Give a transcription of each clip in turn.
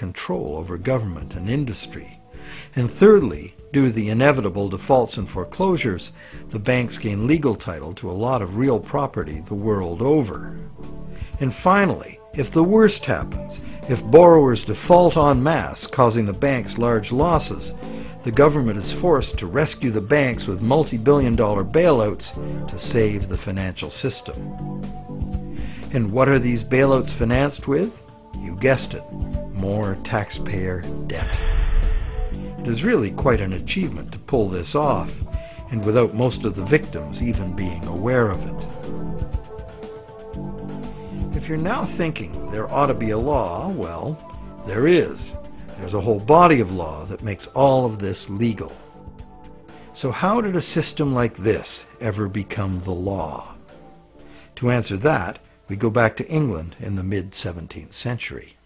control over government and industry. And thirdly, due to the inevitable defaults and foreclosures, the banks gain legal title to a lot of real property the world over. And finally, if the worst happens, if borrowers default en masse, causing the banks large losses, the government is forced to rescue the banks with multi-billion-dollar bailouts to save the financial system. And what are these bailouts financed with? You guessed it, more taxpayer debt. It is really quite an achievement to pull this off, and without most of the victims even being aware of it. If you're now thinking there ought to be a law, well, there is. There's a whole body of law that makes all of this legal. So how did a system like this ever become the law? To answer that, we go back to England in the mid-17th century.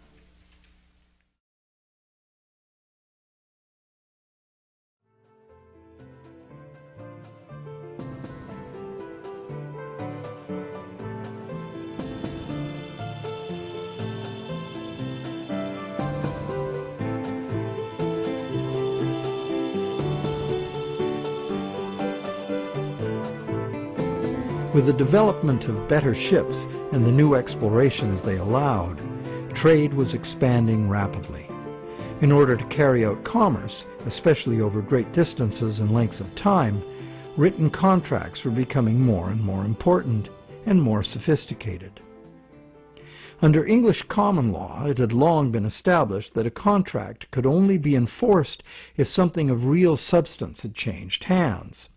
With the development of better ships and the new explorations they allowed, trade was expanding rapidly. In order to carry out commerce, especially over great distances and lengths of time, written contracts were becoming more and more important and more sophisticated. Under English common law, it had long been established that a contract could only be enforced if something of real substance had changed hands.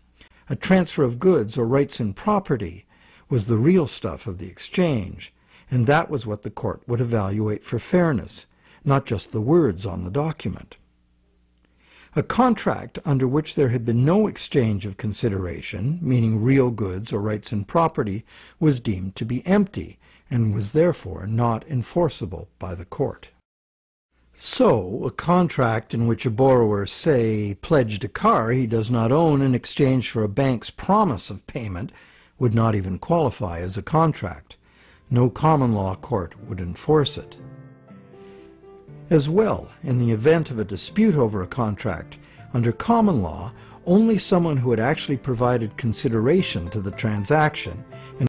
A transfer of goods or rights in property was the real stuff of the exchange, and that was what the court would evaluate for fairness, not just the words on the document. A contract under which there had been no exchange of consideration, meaning real goods or rights in property, was deemed to be empty and was therefore not enforceable by the court. So, a contract in which a borrower, say, pledged a car he does not own in exchange for a bank's promise of payment would not even qualify as a contract. No common law court would enforce it. As well, in the event of a dispute over a contract, under common law, only someone who had actually provided consideration to the transaction, in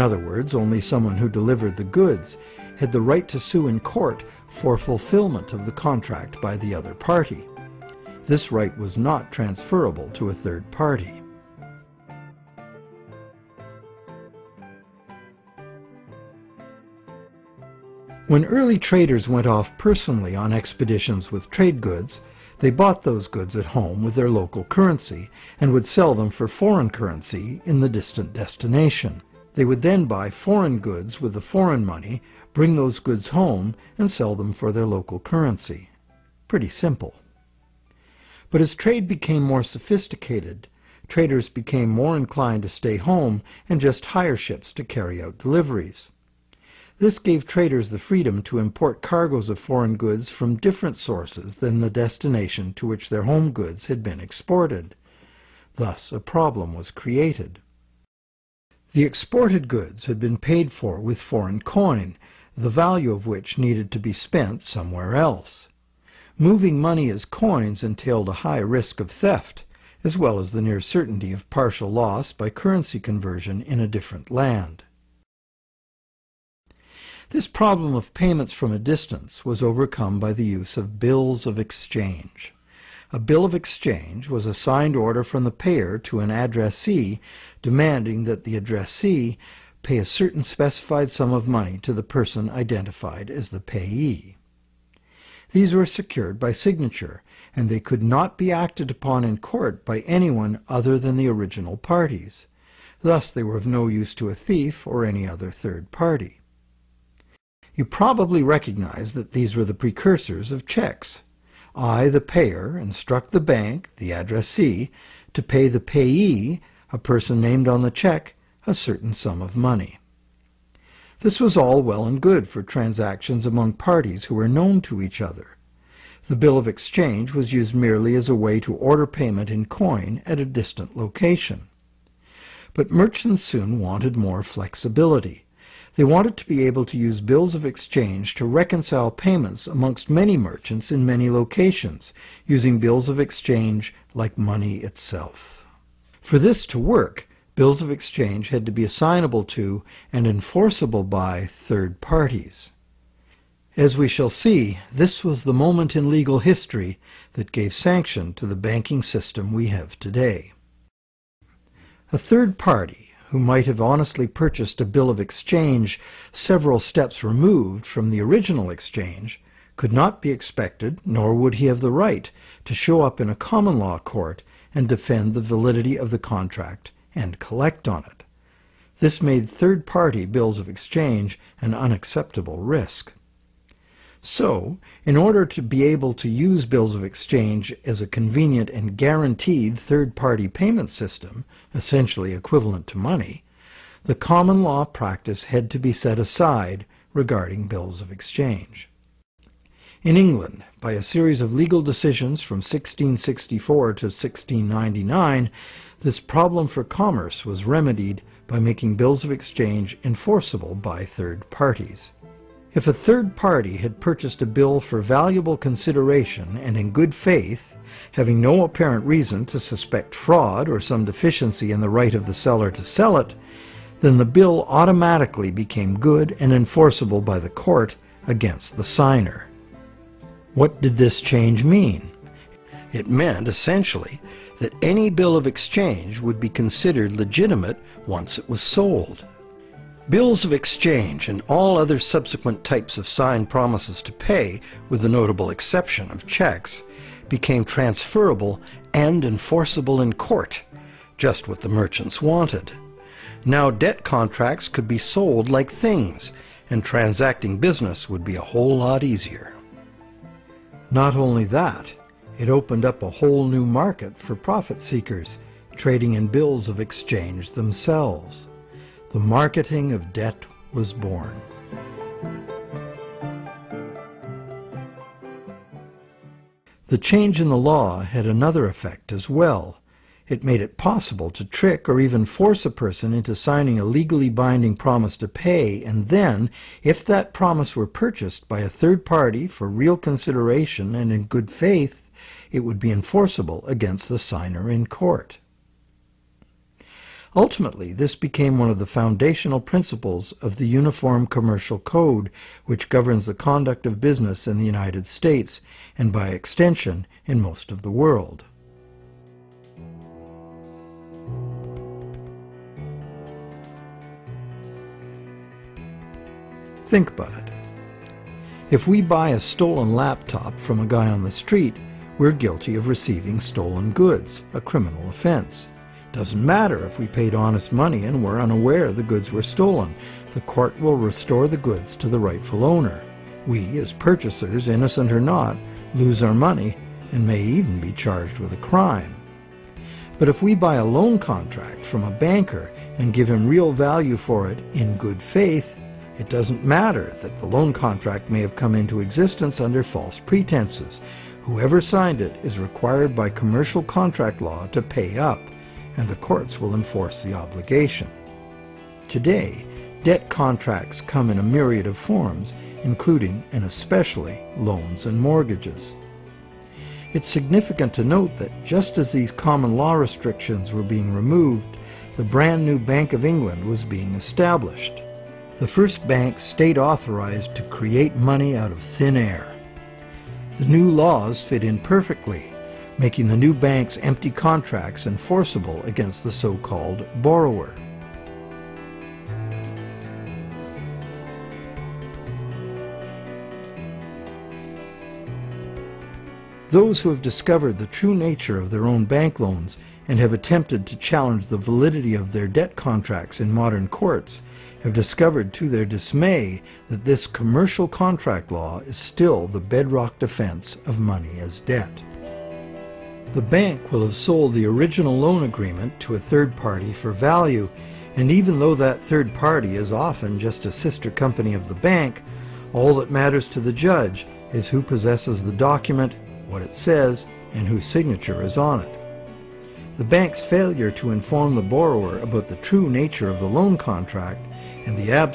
other words, only someone who delivered the goods, had the right to sue in court for fulfillment of the contract by the other party. This right was not transferable to a third party. When early traders went off personally on expeditions with trade goods, they bought those goods at home with their local currency and would sell them for foreign currency in the distant destination. They would then buy foreign goods with the foreign money, bring those goods home, and sell them for their local currency. Pretty simple. But as trade became more sophisticated, traders became more inclined to stay home and just hire ships to carry out deliveries. This gave traders the freedom to import cargoes of foreign goods from different sources than the destination to which their home goods had been exported. Thus, a problem was created. The exported goods had been paid for with foreign coin, the value of which needed to be spent somewhere else. Moving money as coins entailed a high risk of theft, as well as the near certainty of partial loss by currency conversion in a different land. This problem of payments from a distance was overcome by the use of bills of exchange. A bill of exchange was a signed order from the payer to an addressee demanding that the addressee pay a certain specified sum of money to the person identified as the payee. These were secured by signature, and they could not be acted upon in court by anyone other than the original parties. Thus they were of no use to a thief or any other third party. You probably recognize that these were the precursors of checks. I, the payer, instruct the bank, the addressee, to pay the payee, a person named on the check, a certain sum of money. This was all well and good for transactions among parties who were known to each other. The bill of exchange was used merely as a way to order payment in coin at a distant location. But merchants soon wanted more flexibility. They wanted to be able to use bills of exchange to reconcile payments amongst many merchants in many locations, using bills of exchange like money itself. For this to work, bills of exchange had to be assignable to and enforceable by third parties. As we shall see, this was the moment in legal history that gave sanction to the banking system we have today. A third party, who might have honestly purchased a bill of exchange several steps removed from the original exchange, could not be expected, nor would he have the right, to show up in a common law court and defend the validity of the contract and collect on it. This made third-party bills of exchange an unacceptable risk. So, in order to be able to use bills of exchange as a convenient and guaranteed third-party payment system, essentially equivalent to money, the common law practice had to be set aside regarding bills of exchange. In England, by a series of legal decisions from 1664 to 1699, this problem for commerce was remedied by making bills of exchange enforceable by third parties. If a third party had purchased a bill for valuable consideration and in good faith, having no apparent reason to suspect fraud or some deficiency in the right of the seller to sell it, then the bill automatically became good and enforceable by the court against the signer. What did this change mean? It meant, essentially, that any bill of exchange would be considered legitimate once it was sold. Bills of exchange and all other subsequent types of signed promises to pay, with the notable exception of checks, became transferable and enforceable in court, just what the merchants wanted. Now debt contracts could be sold like things, and transacting business would be a whole lot easier. Not only that, it opened up a whole new market for profit seekers, trading in bills of exchange themselves. The marketing of debt was born. The change in the law had another effect as well. It made it possible to trick or even force a person into signing a legally binding promise to pay, and then, if that promise were purchased by a third party for real consideration and in good faith, it would be enforceable against the signer in court. Ultimately, this became one of the foundational principles of the Uniform Commercial Code, which governs the conduct of business in the United States, and by extension, in most of the world. Think about it. If we buy a stolen laptop from a guy on the street, we're guilty of receiving stolen goods, a criminal offense. Doesn't matter if we paid honest money and were unaware the goods were stolen. The court will restore the goods to the rightful owner. We, as purchasers, innocent or not, lose our money and may even be charged with a crime. But if we buy a loan contract from a banker and give him real value for it in good faith, it doesn't matter that the loan contract may have come into existence under false pretenses. Whoever signed it is required by commercial contract law to pay up, and the courts will enforce the obligation. Today, debt contracts come in a myriad of forms, including and especially loans and mortgages. It's significant to note that just as these common law restrictions were being removed, the brand new Bank of England was being established. The first bank state authorized to create money out of thin air. The new laws fit in perfectly, making the new bank's empty contracts enforceable against the so-called borrower. Those who have discovered the true nature of their own bank loans and have attempted to challenge the validity of their debt contracts in modern courts have discovered to their dismay that this commercial contract law is still the bedrock defense of money as debt. The bank will have sold the original loan agreement to a third party for value, and even though that third party is often just a sister company of the bank, all that matters to the judge is who possesses the document, what it says, and whose signature is on it. The bank's failure to inform the borrower about the true nature of the loan contract and the absence